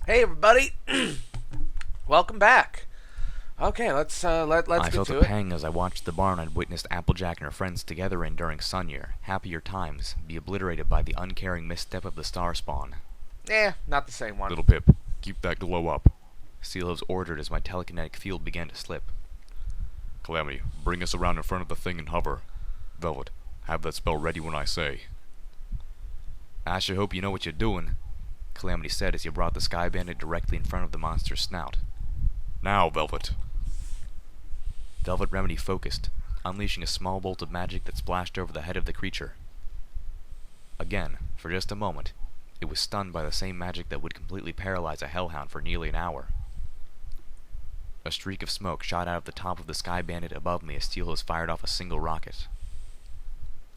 Hey everybody, welcome back. Okay, let's let's I get felt a to it. pang as I watched the barn I'd witnessed Applejack and her friends together in during Sun Year, happier times, be obliterated by the uncaring misstep of the star spawn. Not the same one. Little Pip, keep that glow up, Steelhooves ordered as my telekinetic field began to slip. Calamity, bring us around in front of the thing and hover. Velvet, have that spell ready when I say. I sure hope you know what you're doing, Calamity said as he brought the Sky Bandit directly in front of the monster's snout. Now, Velvet. Velvet Remedy focused, unleashing a small bolt of magic that splashed over the head of the creature. Again, for just a moment, it was stunned by the same magic that would completely paralyze a hellhound for nearly an hour. A streak of smoke shot out of the top of the Sky Bandit above me as Steelhooves fired off a single rocket.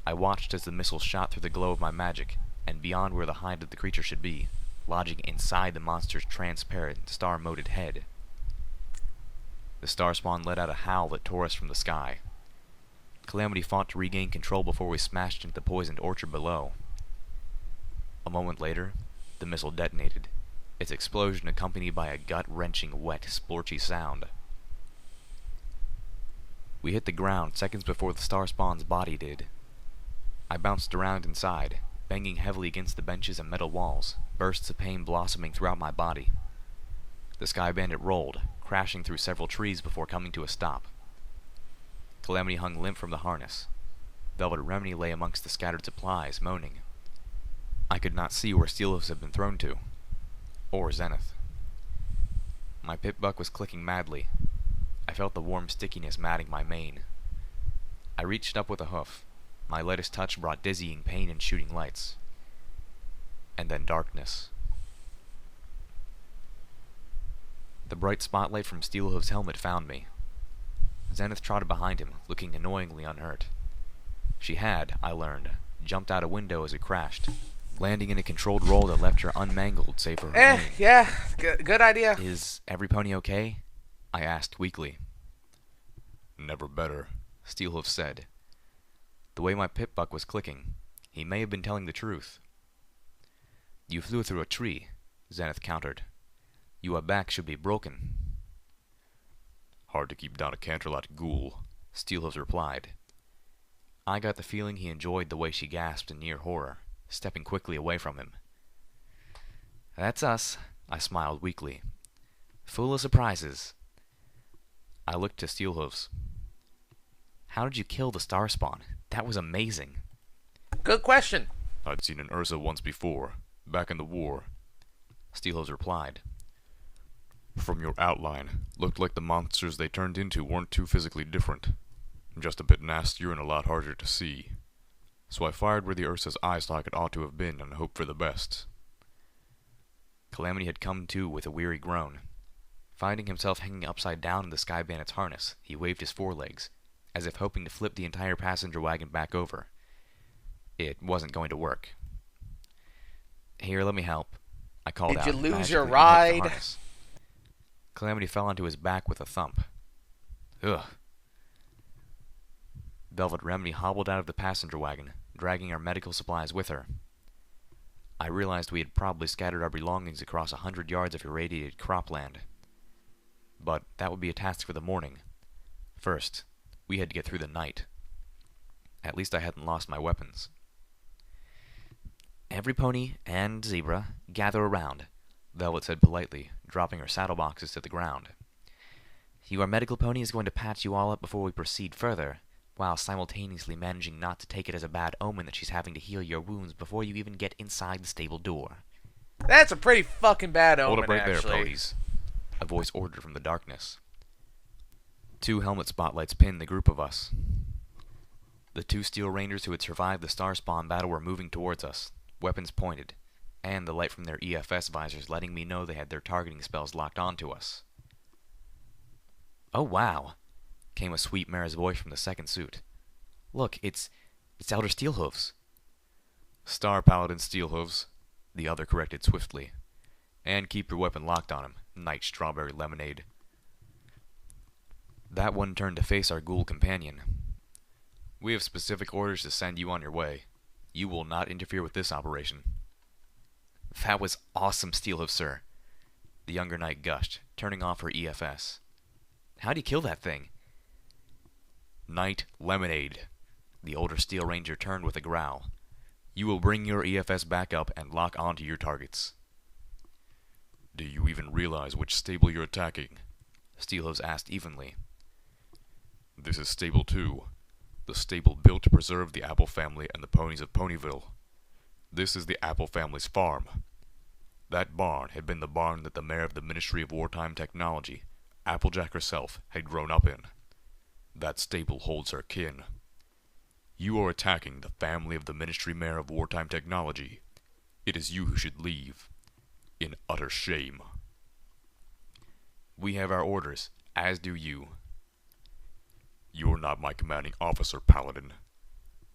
I watched as the missile shot through the glow of my magic, and beyond where the hide of the creature should be, lodging inside the monster's transparent, star-moted head. The star spawn let out a howl that tore us from the sky. Calamity fought to regain control before we smashed into the poisoned orchard below. A moment later, the missile detonated, its explosion accompanied by a gut-wrenching, wet, splorchy sound. We hit the ground seconds before the star spawn's body did. I bounced around inside, banging heavily against the benches and metal walls, bursts of pain blossoming throughout my body. The Sky Bandit rolled, crashing through several trees before coming to a stop. Calamity hung limp from the harness. Velvet Remedy lay amongst the scattered supplies, moaning. I could not see where Steelhooves had been thrown to, or Zenith. My pip-buck was clicking madly. I felt the warm stickiness matting my mane. I reached up with a hoof. My lightest touch brought dizzying pain and shooting lights. And then darkness. The bright spotlight from Steelhooves' helmet found me. Zenith trotted behind him, looking annoyingly unhurt. She had, I learned, jumped out a window as it crashed, landing in a controlled roll that left her unmangled save for her mane. Yeah, good idea. Is every pony okay? I asked weakly. Never better, Steelhooves said. The way my pip-buck was clicking, he may have been telling the truth. You flew through a tree, Zenith countered. Your back should be broken. Hard to keep down a canterlot ghoul, Steelhooves replied. I got the feeling he enjoyed the way she gasped in near horror, stepping quickly away from him. That's us, I smiled weakly. Full of surprises. I looked to Steelhooves. How did you kill the star spawn? That was amazing. Good question. I'd seen an Ursa once before, back in the war, Steelhooves replied. From your outline, looked like the monsters they turned into weren't too physically different. Just a bit nastier and a lot harder to see. So I fired where the Ursa's eye socket ought to have been and hoped for the best. Calamity had come to with a weary groan. Finding himself hanging upside down in the Sky Bandit's harness, he waved his forelegs, as if hoping to flip the entire passenger wagon back over. It wasn't going to work. Here, let me help, I called out. Did you lose your magically unhooked the ride? harness. Calamity fell onto his back with a thump. Ugh. Velvet Remedy hobbled out of the passenger wagon, dragging our medical supplies with her. I realized we had probably scattered our belongings across 100 yards of irradiated cropland. But that would be a task for the morning. First, we had to get through the night. At least I hadn't lost my weapons. Every pony and zebra gather around, Velvet said politely, dropping her saddle boxes to the ground. Your medical pony is going to patch you all up before we proceed further, while simultaneously managing not to take it as a bad omen that she's having to heal your wounds before you even get inside the stable door. That's a pretty fucking bad omen, Hold up right actually. there, ponies, a voice ordered from the darkness. 2 helmet spotlights pinned the group of us. The 2 steel rangers who had survived the star spawn battle were moving towards us, weapons pointed, and the light from their EFS visors letting me know they had their targeting spells locked onto us. Oh wow, came a sweet mare's voice from the second suit. Look, it's Elder Steelhooves. Star Paladin Steelhooves, the other corrected swiftly. And keep your weapon locked on him, Night Strawberry Lemonade. That one turned to face our ghoul companion. We have specific orders to send you on your way. You will not interfere with this operation. That was awesome, Steelhooves, sir. the younger knight gushed, turning off her EFS. How'd you kill that thing? Knight Lemonade. The older Steel Ranger turned with a growl. You will bring your EFS back up and lock onto your targets. Do you even realize which stable you're attacking? Steelhooves asked evenly. This is Stable 2, the stable built to preserve the Apple family and the ponies of Ponyville. This is the Apple family's farm. That barn had been the barn that the mayor of the Ministry of Wartime Technology, Applejack herself, had grown up in. That stable holds her kin. You are attacking the family of the Ministry Mayor of Wartime Technology. It is you who should leave. In utter shame. We have our orders, as do you. You're not my commanding officer, Paladin.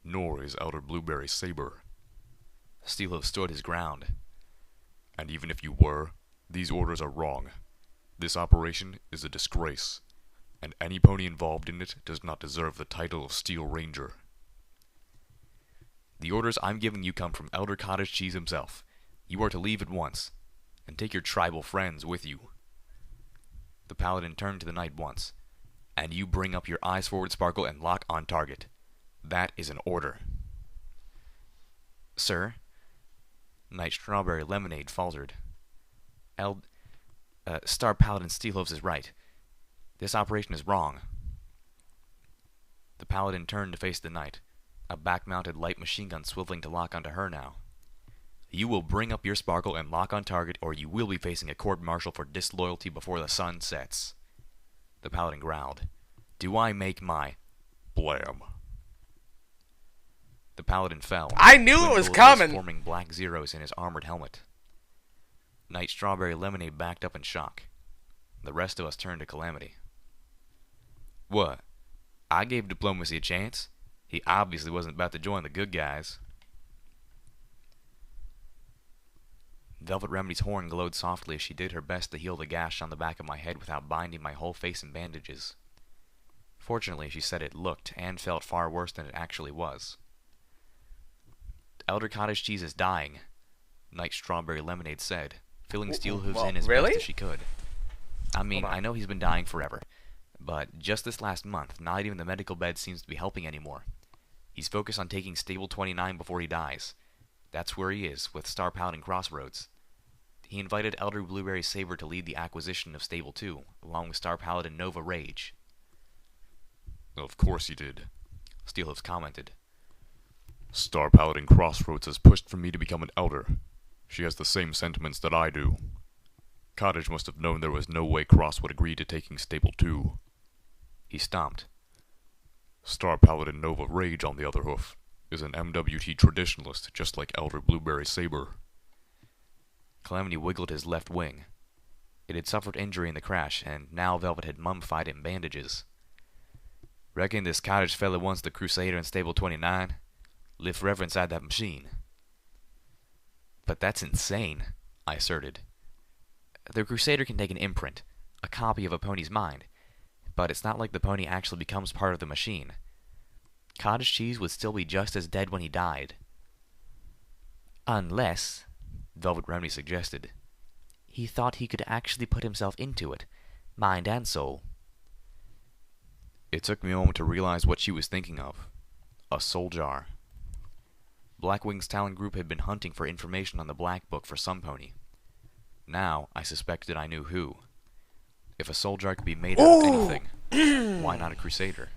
Nor is Elder Blueberry Saber. Steelhooves stood his ground. And even if you were, these orders are wrong. This operation is a disgrace, and any pony involved in it does not deserve the title of Steel Ranger. The orders I'm giving you come from Elder Cottage Cheese himself. You are to leave at once, and take your tribal friends with you. The Paladin turned to the knight once. And you bring up your eyes forward, Sparkle, and lock on target. That is an order. Sir? Knight Strawberry Lemonade faltered. Star Paladin Steelhooves is right. This operation is wrong. The Paladin turned to face the knight, a back-mounted light machine gun swiveling to lock onto her now. You will bring up your Sparkle and lock on target, or you will be facing a court-martial for disloyalty before the sun sets. The Paladin growled. Do I make my... Blam. The Paladin fell. I knew it was coming! Forming black zeros in his armored helmet. Knight Strawberry Lemonade backed up in shock. The rest of us turned to Calamity. What? I gave Diplomacy a chance. He obviously wasn't about to join the good guys. Velvet Remedy's horn glowed softly as she did her best to heal the gash on the back of my head without binding my whole face in bandages. Fortunately, she said it looked and felt far worse than it actually was. Elder Cottage Cheese is dying, Knight Strawberry Lemonade said, filling Steelhooves in as best as she could. I mean, I know he's been dying forever, but just this last month, not even the medical bed seems to be helping anymore. He's focused on taking Stable 29 before he dies. That's where he is, with Star Paladin Crossroads. He invited Elder Blueberry Saber to lead the acquisition of Stable 2, along with Star Paladin Nova Rage. Of course he did, Steelhooves commented. Star Paladin Crossroads has pushed for me to become an elder. She has the same sentiments that I do. Cottage must have known there was no way Cross would agree to taking Stable 2. He stomped. Star Paladin Nova Rage, on the other hoof, is an MWT traditionalist, just like Elder Blueberry Saber. Calamity wiggled his left wing. It had suffered injury in the crash, and now Velvet had mummified it in bandages. Reckon this cottage fella wants the Crusader in Stable 29? Live forever inside that machine. But that's insane, I asserted. The Crusader can take an imprint, a copy of a pony's mind, but it's not like the pony actually becomes part of the machine. Cottage Cheese would still be just as dead when he died. Unless, Velvet Remedy suggested, he thought he could actually put himself into it, mind and soul. It took me a moment to realize what she was thinking of. A soul jar. Blackwing's talent group had been hunting for information on the Black Book for some pony. Now, I suspected I knew who. If a soul jar could be made out of anything, why not a Crusader?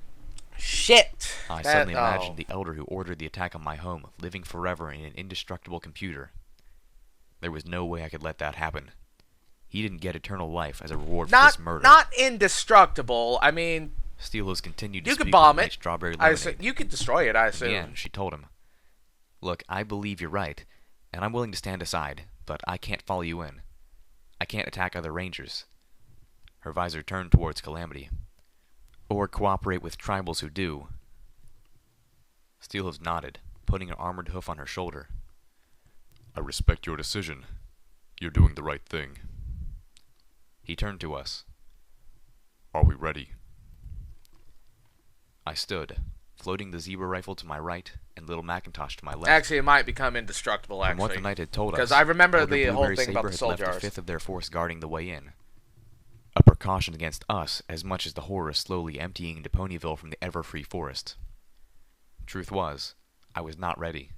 Shit! I suddenly imagined the Elder who ordered the attack on my home, living forever in an indestructible computer. There was no way I could let that happen. He didn't get eternal life as a reward for this murder. Not indestructible. I mean... Steelhooves continued to you speak could bomb with it. Strawberry Lemonade. You could destroy it, I assume. Again, she told him, Look, I believe you're right, and I'm willing to stand aside, but I can't follow you in. I can't attack other rangers. Her visor turned towards Calamity. Or cooperate with tribals who do. Steelhooves nodded, putting an armored hoof on her shoulder. I respect your decision. You're doing the right thing. He turned to us. Are we ready? I stood, floating the zebra rifle to my right and little Macintosh to my left. Actually, it might become indestructible, From what actually. the knight had told us, Because I remember Elder the whole Blueberry thing about Saber the had soul left a jars. fifth of their force guarding the way in. A precaution against us, as much as the horror slowly emptying into Ponyville from the ever-free forest. Truth was, I was not ready.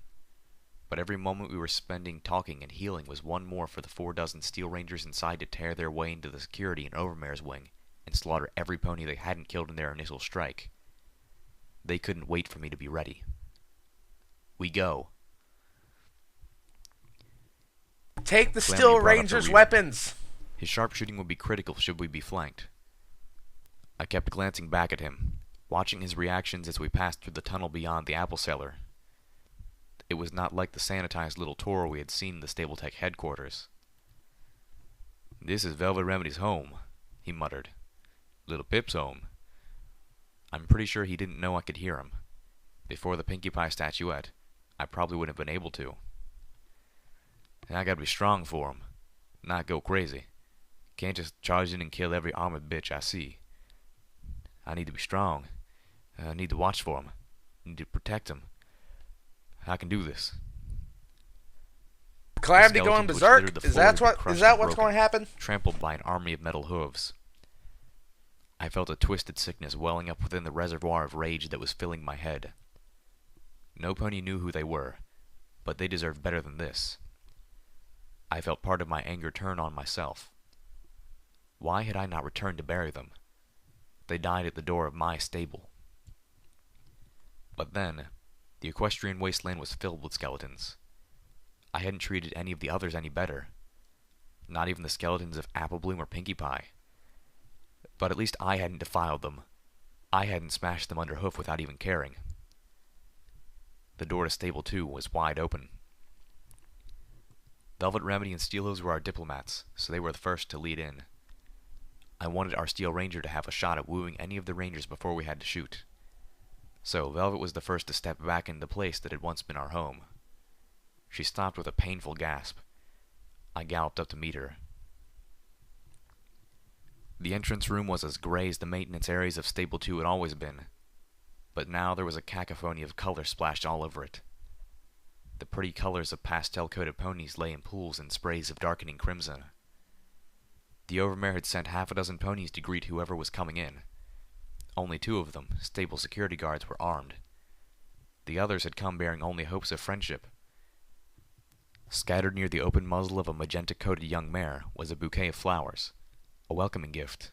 But every moment we were spending talking and healing was one more for the 4 dozen Steel Rangers inside to tear their way into the security in Overmare's wing and slaughter every pony they hadn't killed in their initial strike. They couldn't wait for me to be ready. We go. Take the Calamity Steel brought up the Rangers' rear. weapons. His sharpshooting would be critical should we be flanked. I kept glancing back at him, watching his reactions as we passed through the tunnel beyond the apple cellar. It was not like the sanitized little tour we had seen in the Stabletech headquarters. "This is Velvet Remedy's home," he muttered. "Little Pip's home." I'm pretty sure he didn't know I could hear him. Before the Pinkie Pie statuette, I probably wouldn't have been able to. And I gotta be strong for him, not go crazy. Can't just charge in and kill every armored bitch I see. I need to be strong. I need to watch for him. I need to protect him. I can do this. Calamity going berserk? Is that what's going to happen? Trampled by an army of metal hooves. I felt a twisted sickness welling up within the reservoir of rage that was filling my head. No pony knew who they were, but they deserved better than this. I felt part of my anger turn on myself. Why had I not returned to bury them? They died at the door of my stable. But then, the equestrian wasteland was filled with skeletons. I hadn't treated any of the others any better. Not even the skeletons of Apple Bloom or Pinkie Pie. But at least I hadn't defiled them. I hadn't smashed them under hoof without even caring. The door to Stable 2 was wide open. Velvet Remedy and Steelhooves were our diplomats, so they were the first to lead in. I wanted our Steel Ranger to have a shot at wooing any of the Rangers before we had to shoot. So Velvet was the first to step back into the place that had once been our home. She stopped with a painful gasp. I galloped up to meet her. The entrance room was as gray as the maintenance areas of Stable 2 had always been, but now there was a cacophony of color splashed all over it. The pretty colors of pastel-coated ponies lay in pools and sprays of darkening crimson. The Overmare had sent half a dozen ponies to greet whoever was coming in. Only 2 of them, stable security guards, were armed. The others had come bearing only hopes of friendship. Scattered near the open muzzle of a magenta-coated young mare was a bouquet of flowers, a welcoming gift.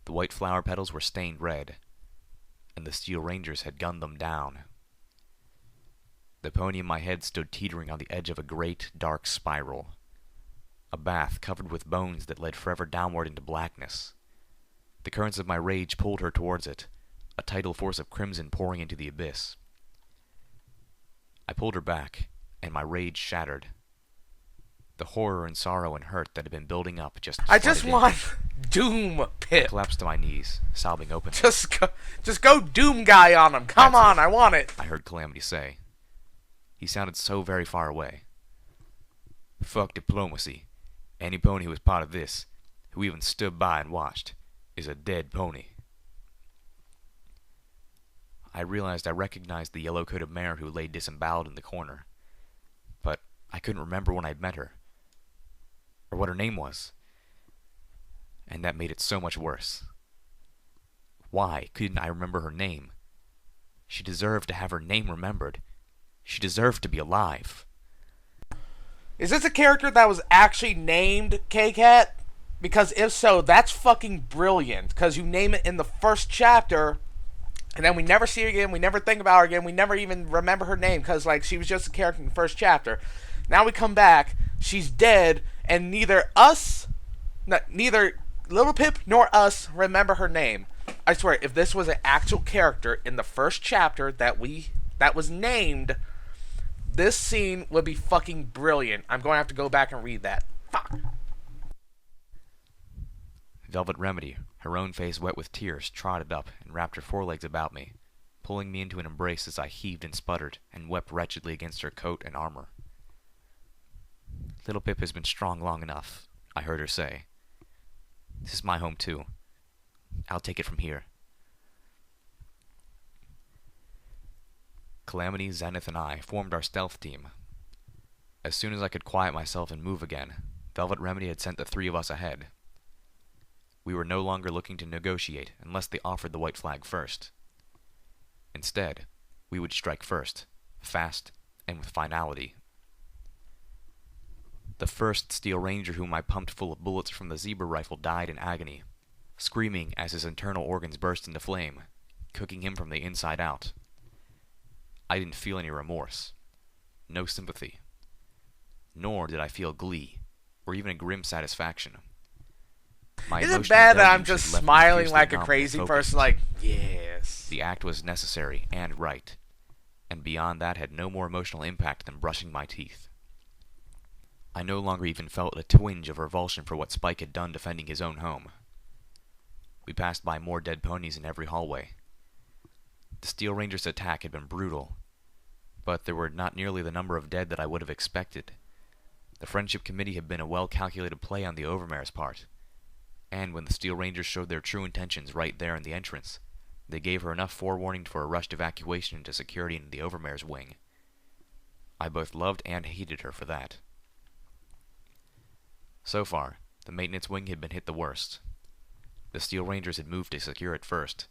The white flower petals were stained red, and the Steel Rangers had gunned them down. The pony in my head stood teetering on the edge of a great, dark spiral. A bath covered with bones that led forever downward into blackness. The currents of my rage pulled her towards it, a tidal force of crimson pouring into the abyss. I pulled her back, and my rage shattered. The horror and sorrow and hurt that had been building up just I just flooded in. want Doom Pip. I collapsed to my knees, sobbing openly. Just go Doom Guy on him. Come That's on, it. I want it. I heard Calamity say. He sounded so very far away. Fuck diplomacy. Any pony who was part of this, who even stood by and watched, is a dead pony. I realized I recognized the yellow-coated mare who lay disemboweled in the corner. But I couldn't remember when I'd met her, or what her name was. And that made it so much worse. Why couldn't I remember her name? She deserved to have her name remembered. She deserved to be alive. Is this a character that was actually named K-Cat? Because if so, that's fucking brilliant. Because you name it in the first chapter, and then we never see her again, we never think about her again, we never even remember her name, because, like, she was just a character in the first chapter. Now we come back, she's dead, and neither Little Pip nor us remember her name. I swear, if this was an actual character in the first chapter that was named, this scene would be fucking brilliant. I'm going to have to go back and read that. Fuck. Velvet Remedy, her own face wet with tears, trotted up and wrapped her forelegs about me, pulling me into an embrace as I heaved and sputtered and wept wretchedly against her coat and armor. Little Pip has been strong long enough, I heard her say. This is my home too. I'll take it from here. Calamity, Zenith, and I formed our stealth team. As soon as I could quiet myself and move again, Velvet Remedy had sent the three of us ahead. We were no longer looking to negotiate unless they offered the white flag first. Instead, we would strike first, fast, and with finality. The first Steel Ranger whom I pumped full of bullets from the Zebra rifle died in agony, screaming as his internal organs burst into flame, cooking him from the inside out. I didn't feel any remorse, no sympathy, nor did I feel glee, or even a grim satisfaction. Is it bad that I'm just smiling like a crazy person, like, yes? The act was necessary and right, and beyond that had no more emotional impact than brushing my teeth. I no longer even felt a twinge of revulsion for what Spike had done defending his own home. We passed by more dead ponies in every hallway. The Steel Ranger's attack had been brutal, but there were not nearly the number of dead that I would have expected. The Friendship Committee had been a well-calculated play on the Overmare's part, and when the Steel Rangers showed their true intentions right there in the entrance, they gave her enough forewarning for a rushed evacuation into security in the Overmare's wing. I both loved and hated her for that. So far, the maintenance wing had been hit the worst. The Steel Rangers had moved to secure it first,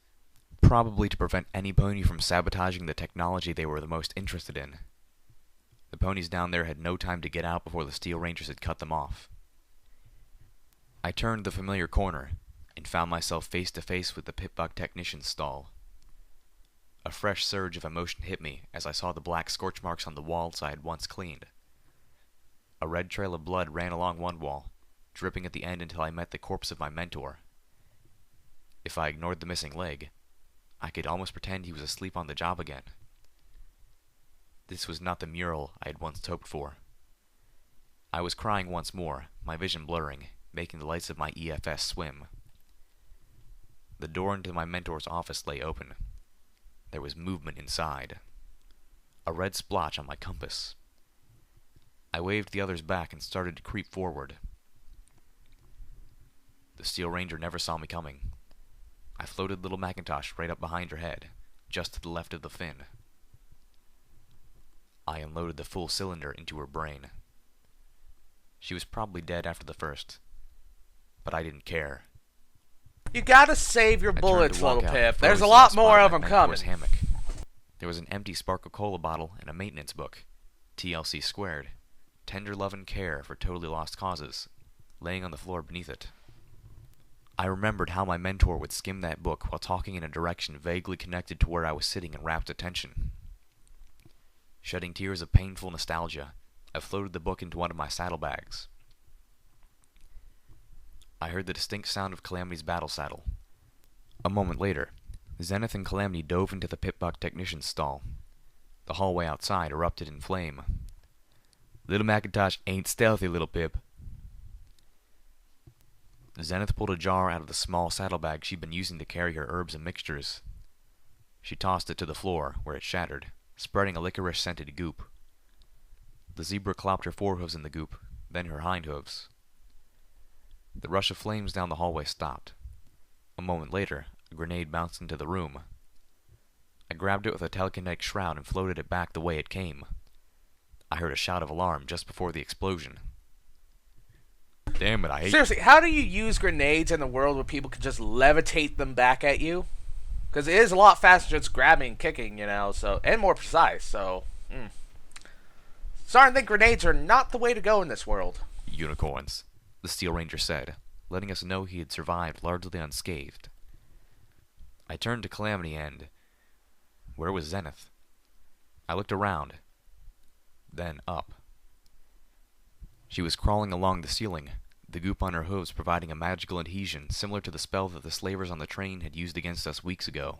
probably to prevent any pony from sabotaging the technology they were the most interested in. The ponies down there had no time to get out before the Steel Rangers had cut them off. I turned the familiar corner, and found myself face to face with the Pitbuck technician's stall. A fresh surge of emotion hit me as I saw the black scorch marks on the walls I had once cleaned. A red trail of blood ran along one wall, dripping at the end until I met the corpse of my mentor. If I ignored the missing leg, I could almost pretend he was asleep on the job again. This was not the mural I had once hoped for. I was crying once more, my vision blurring, making the lights of my EFS swim. The door into my mentor's office lay open. There was movement inside. A red splotch on my compass. I waved the others back and started to creep forward. The Steel Ranger never saw me coming. I floated little Macintosh right up behind her head, just to the left of the fin. I unloaded the full cylinder into her brain. She was probably dead after the first, but I didn't care. You gotta save your bullets, little Pip. There's a frozen lot in the more spot of them my coming. mentor's hammock. There was an empty Sparkle Cola bottle and a maintenance book, TLC Squared, Tender Love and Care for Totally Lost Causes, laying on the floor beneath it. I remembered how my mentor would skim that book while talking in a direction vaguely connected to where I was sitting in rapt attention. Shedding tears of painful nostalgia, I floated the book into one of my saddlebags. I heard the distinct sound of Calamity's battle saddle. A moment later, Zenith and Calamity dove into the Pitbuck technician's stall. The hallway outside erupted in flame. Little Macintosh ain't stealthy, little Pip. Zenith pulled a jar out of the small saddlebag she'd been using to carry her herbs and mixtures. She tossed it to the floor, where it shattered, spreading a licorice-scented goop. The zebra clopped her forehooves in the goop, then her hindhooves. The rush of flames down the hallway stopped. A moment later, a grenade bounced into the room. I grabbed it with a telekinetic shroud and floated it back the way it came. I heard a shout of alarm just before the explosion. Damn it, I hate... Seriously, how do you use grenades in a world where people can just levitate them back at you? Because it is a lot faster just grabbing and kicking, you know, so, and more precise, so... Starting to think grenades are not the way to go in this world. Unicorns, the Steel Ranger said, letting us know he had survived largely unscathed. I turned to Calamity and... where was Zenith? I looked around, then up. She was crawling along the ceiling, the goop on her hooves providing a magical adhesion similar to the spell that the slavers on the train had used against us weeks ago.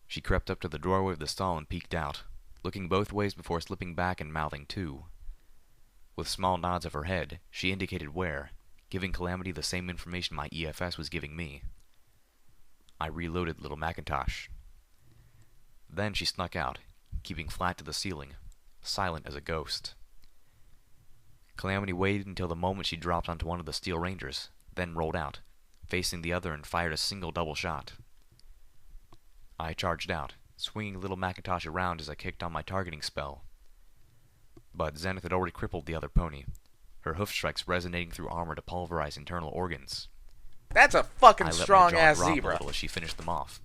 She crept up to the doorway of the stall and peeked out, looking both ways before slipping back and mouthing to. With small nods of her head, she indicated where, giving Calamity the same information my EFS was giving me. I reloaded little Macintosh. Then she snuck out, keeping flat to the ceiling, silent as a ghost. Calamity waited until the moment she dropped onto one of the Steel Rangers, then rolled out, facing the other and fired a single double shot. I charged out, swinging little Macintosh around as I kicked on my targeting spell. But Zenith had already crippled the other pony, her hoof strikes resonating through armor to pulverize internal organs. That's a fucking I let my strong jaw ass drop a zebra. little as she finished them off.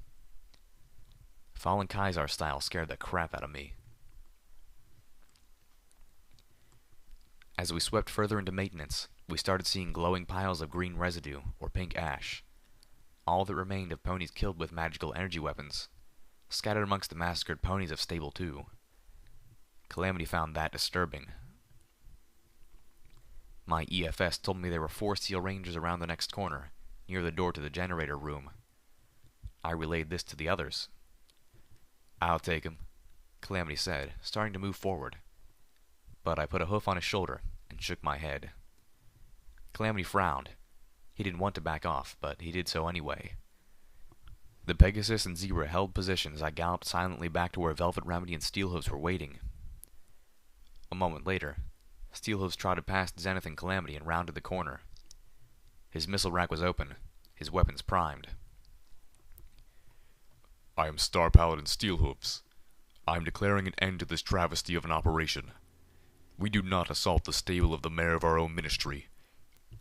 Fallen Kaisar style scared the crap out of me. As we swept further into maintenance, we started seeing glowing piles of green residue, or pink ash. All that remained of ponies killed with magical energy weapons, scattered amongst the massacred ponies of Stable 2. Calamity found that disturbing. My EFS told me there were 4 Steel Rangers around the next corner, near the door to the generator room. I relayed this to the others. "I'll take him," Calamity said, starting to move forward. But I put a hoof on his shoulder and shook my head. Calamity frowned. He didn't want to back off, but he did so anyway. The Pegasus and Zebra held position as I galloped silently back to where Velvet Remedy and Steelhooves were waiting. A moment later, Steelhooves trotted past Zenith and Calamity and rounded the corner. His missile rack was open, his weapons primed. "I am Star Paladin Steelhooves. I am declaring an end to this travesty of an operation. We do not assault the stable of the mayor of our own ministry,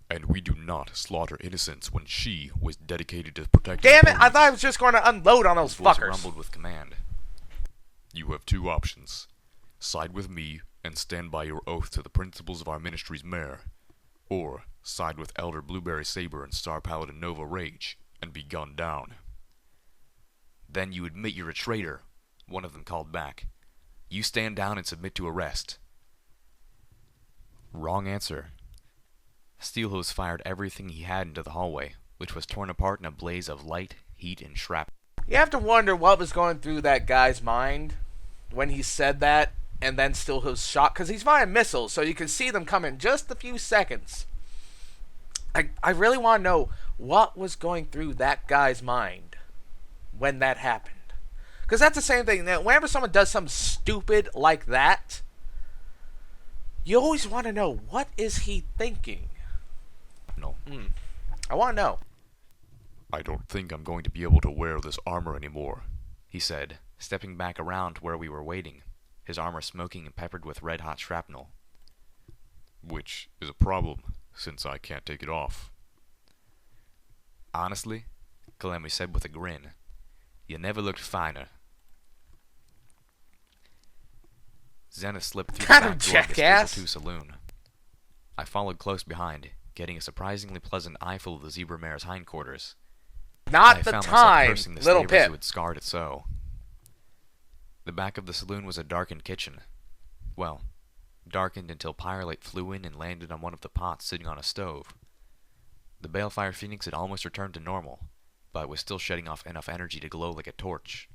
and we do not slaughter innocents when she was dedicated to protecting Damn it! I ponies." thought I was just going to unload on those His voice fuckers. rumbled with command. "You have 2 options. Side with me and stand by your oath to the principles of our ministry's mayor, or side with Elder Blueberry Saber and Star Paladin Nova Rage and be gunned down." "Then you admit you're a traitor," one of them called back. "You stand down and submit to arrest." Wrong answer. Steelhose fired everything he had into the hallway, which was torn apart in a blaze of light, heat, and shrapnel. You have to wonder what was going through that guy's mind when he said that, and then still was shot, because he's firing missiles, so you can see them come in just a few seconds. I really want to know what was going through that guy's mind when that happened. Because that's the same thing. Whenever someone does something stupid like that, you always want to know, what is he thinking? No. I want to know. "I don't think I'm going to be able to wear this armor anymore," he said, stepping back around to where we were waiting, his armor smoking and peppered with red-hot shrapnel. "Which is a problem, since I can't take it off." "Honestly," Calamity said with a grin, "you never looked finer." Zenith slipped through the Got back him, door of the jackass. Stable 2 saloon. I followed close behind, getting a surprisingly pleasant eyeful of the zebra mare's hindquarters. Not I the found myself time, cursing the little slavers Pip. who had scarred it so. The back of the saloon was a darkened kitchen. Well, darkened until Pyrolite flew in and landed on one of the pots sitting on a stove. The Balefire Phoenix had almost returned to normal, but was still shedding off enough energy to glow like a torch.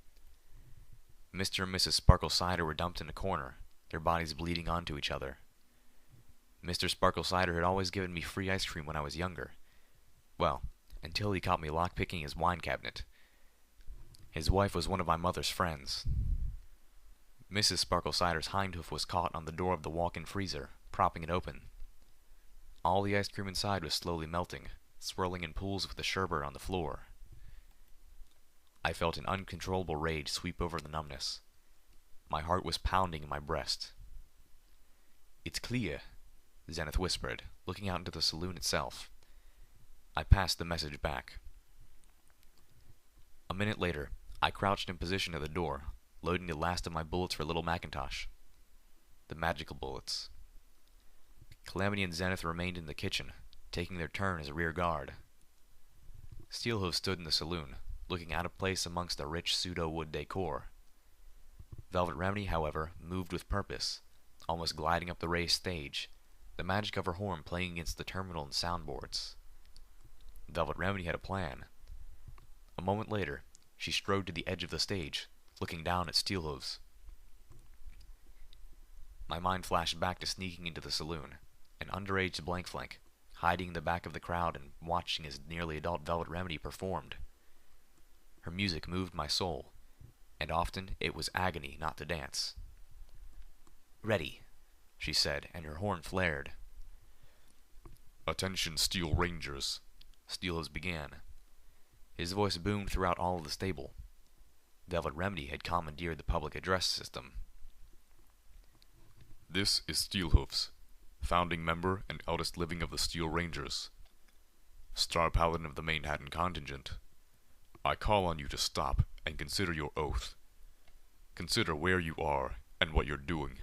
Mr. and Mrs. Sparkle Cider were dumped in a corner, their bodies bleeding onto each other. Mr. Sparkle Cider had always given me free ice cream when I was younger. Well, until he caught me lockpicking his wine cabinet. His wife was one of my mother's friends. Mrs. Sparkle Cider's hindhoof was caught on the door of the walk-in freezer, propping it open. All the ice cream inside was slowly melting, swirling in pools with the sherbet on the floor. I felt an uncontrollable rage sweep over the numbness. My heart was pounding in my breast. "It's clear," Zenith whispered, looking out into the saloon itself. I passed the message back. A minute later, I crouched in position at the door, loading the last of my bullets for Little Macintosh. The magical bullets. Calamity and Zenith remained in the kitchen, taking their turn as a rear guard. Steelhooves stood in the saloon, looking out of place amongst the rich pseudo-wood decor. Velvet Remedy, however, moved with purpose, almost gliding up the raised stage, the magic of her horn playing against the terminal and soundboards. Velvet Remedy had a plan. A moment later, she strode to the edge of the stage, looking down at Steelhooves. My mind flashed back to sneaking into the saloon, an underage Blankflank, hiding in the back of the crowd and watching as nearly adult Velvet Remedy performed. Her music moved my soul, and often it was agony not to dance. "Ready," she said, and her horn flared. "Attention, Steel Rangers," Steelhooves began. His voice boomed throughout all of the stable. Velvet Remedy had commandeered the public address system. This is Steelhoofs, founding member and eldest living of the Steel Rangers, Star Paladin of the Manhattan contingent. I call on you to stop and consider your oath. Consider where you are and what you're doing.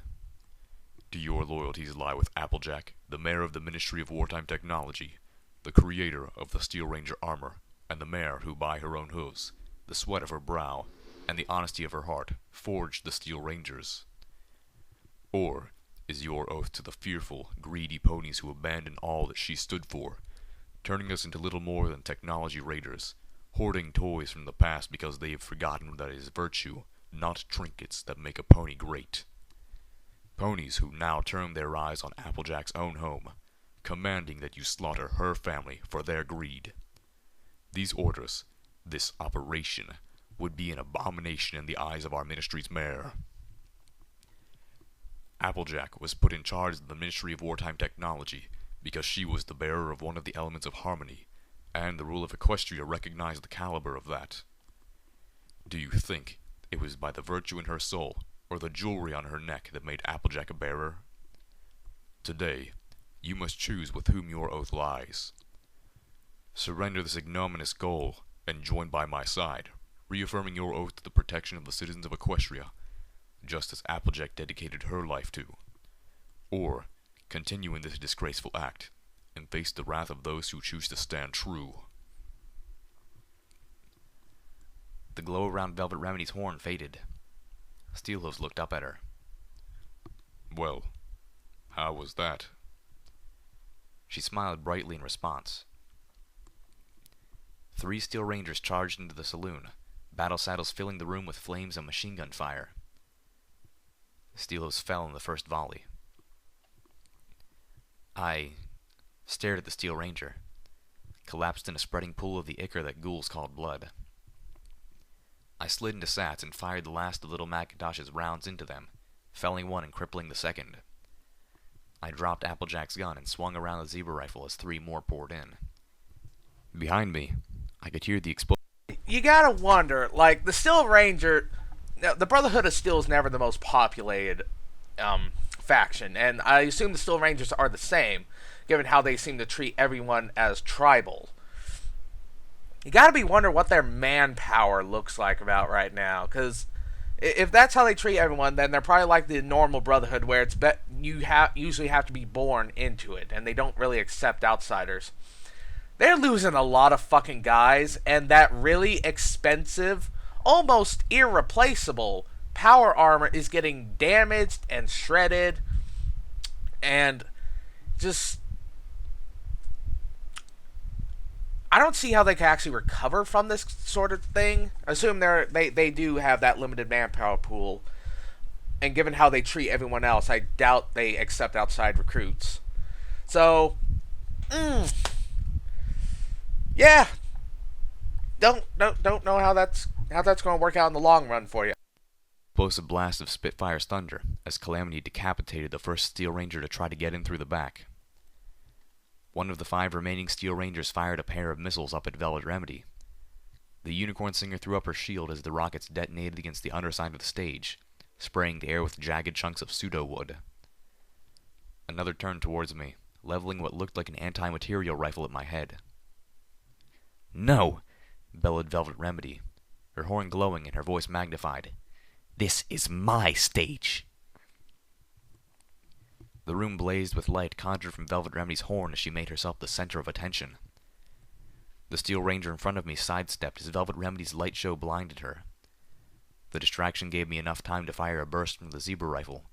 Do your loyalties lie with Applejack, the mayor of the Ministry of Wartime Technology, the creator of the Steel Ranger armor, and the mare who by her own hooves, the sweat of her brow, and the honesty of her heart, forged the Steel Rangers? Or is your oath to the fearful, greedy ponies who abandoned all that she stood for, turning us into little more than technology raiders, hoarding toys from the past because they have forgotten that it is virtue, not trinkets, that make a pony great? Ponies who now turn their eyes on Applejack's own home, commanding that you slaughter her family for their greed. These orders, this operation, would be an abomination in the eyes of our ministry's mayor. Applejack was put in charge of the Ministry of Wartime Technology because she was the bearer of one of the elements of harmony, and the rule of Equestria recognized the caliber of that. Do you think it was by the virtue in her soul, or the jewelry on her neck, that made Applejack a bearer? Today, you must choose with whom your oath lies. Surrender this ignominious goal, and join by my side, reaffirming your oath to the protection of the citizens of Equestria, just as Applejack dedicated her life to. Or, continue in this disgraceful act, and face the wrath of those who choose to stand true. The glow around Velvet Remedy's horn faded. Steelhooves looked up at her. Well, how was that? She smiled brightly in response. 3 Steel Rangers charged into the saloon, battle saddles filling the room with flames and machine gun fire. Steelhooves fell in the first volley. I stared at the Steel Ranger, collapsed in a spreading pool of the ichor that ghouls called blood. I slid into Sats and fired the last of Little Macintosh's rounds into them, felling one and crippling the second. I dropped Applejack's gun and swung around the zebra rifle as 3 more poured in. Behind me, I could hear the explosion. You gotta wonder, like, the Steel Ranger, the Brotherhood of Steel is never the most populated faction, and I assume the Steel Rangers are the same, given how they seem to treat everyone as tribal. You gotta be wondering what their manpower looks like about right now, because if that's how they treat everyone, then they're probably like the normal Brotherhood, where it's you usually have to be born into it, and they don't really accept outsiders. They're losing a lot of fucking guys, and that really expensive, almost irreplaceable power armor is getting damaged and shredded, and just, I don't see how they can actually recover from this sort of thing. I assume they do have that limited manpower pool, and given how they treat everyone else, I doubt they accept outside recruits. So, yeah, don't know how that's going to work out in the long run for you. Explosive blast of Spitfire's thunder as Calamity decapitated the first Steel Ranger to try to get in through the back. One of the 5 remaining Steel Rangers fired a pair of missiles up at Velvet Remedy. The Unicorn Singer threw up her shield as the rockets detonated against the underside of the stage, spraying the air with jagged chunks of pseudo-wood. Another turned towards me, leveling what looked like an anti-material rifle at my head. "No!" bellowed Velvet Remedy, her horn glowing and her voice magnified. "This is my stage!" The room blazed with light conjured from Velvet Remedy's horn as she made herself the center of attention. The Steel Ranger in front of me sidestepped as Velvet Remedy's light show blinded her. The distraction gave me enough time to fire a burst from the zebra rifle,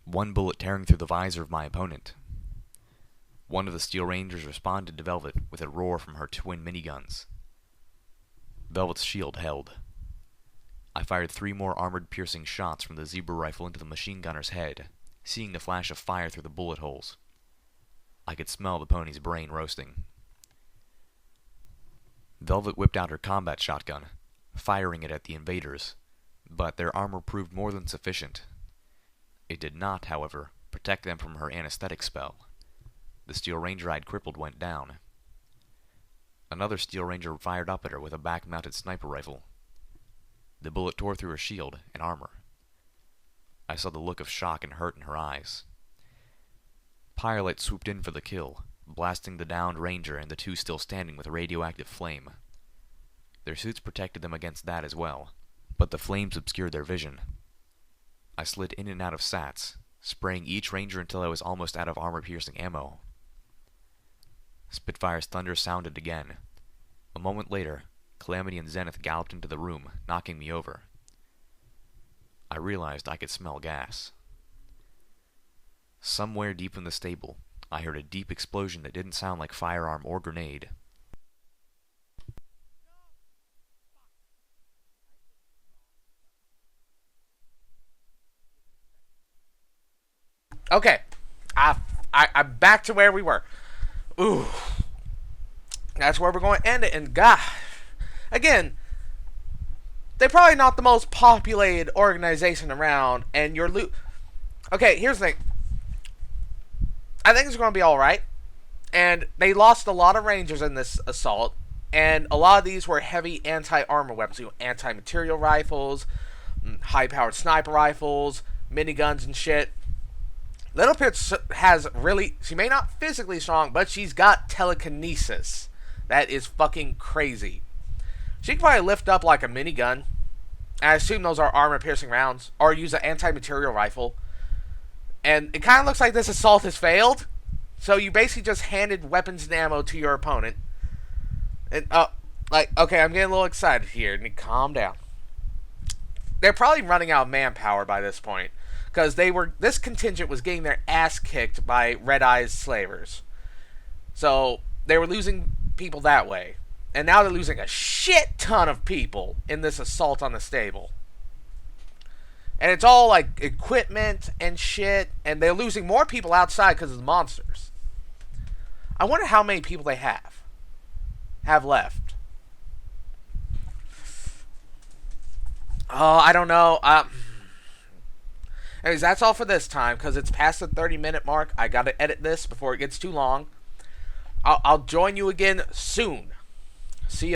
1 bullet tearing through the visor of my opponent. One of the Steel Rangers responded to Velvet with a roar from her twin miniguns. Velvet's shield held. I fired 3 more armored-piercing shots from the zebra rifle into the machine gunner's head, seeing the flash of fire through the bullet holes. I could smell the pony's brain roasting. Velvet whipped out her combat shotgun, firing it at the invaders, but their armor proved more than sufficient. It did not, however, protect them from her anesthetic spell. The Steel Ranger I'd crippled went down. Another Steel Ranger fired up at her with a back-mounted sniper rifle. The bullet tore through her shield and armor. I saw the look of shock and hurt in her eyes. Pyrelight swooped in for the kill, blasting the downed ranger and the two still standing with radioactive flame. Their suits protected them against that as well, but the flames obscured their vision. I slid in and out of sats, spraying each ranger until I was almost out of armor-piercing ammo. Spitfire's thunder sounded again. A moment later, Calamity and Zenith galloped into the room, knocking me over. I realized I could smell gas. Somewhere deep in the stable, I heard a deep explosion that didn't sound like firearm or grenade. Okay, I'm back to where we were. Ooh, that's where we're going to end it. And God, again, they're probably not the most populated organization around, and you're okay, here's the thing. I think it's going to be all right. And they lost a lot of rangers in this assault, and a lot of these were heavy anti-armor weapons, anti-material rifles, high-powered sniper rifles, miniguns and shit. Little Pitch has really, she may not physically strong, but she's got telekinesis. That is fucking crazy. She can probably lift up like a minigun. I assume those are armor-piercing rounds, or use an anti-material rifle. And it kind of looks like this assault has failed. So you basically just handed weapons and ammo to your opponent. And, okay, I'm getting a little excited here. Need to calm down. They're probably running out of manpower by this point. Because this contingent was getting their ass kicked by Red Eye's slavers. So, they were losing people that way. And now they're losing a shit ton of people in this assault on the stable. And it's all like equipment and shit. And they're losing more people outside because of the monsters. I wonder how many people they have left. Oh, I don't know. Anyways, that's all for this time, because it's past the 30-minute mark. I gotta edit this before it gets too long. I'll join you again soon.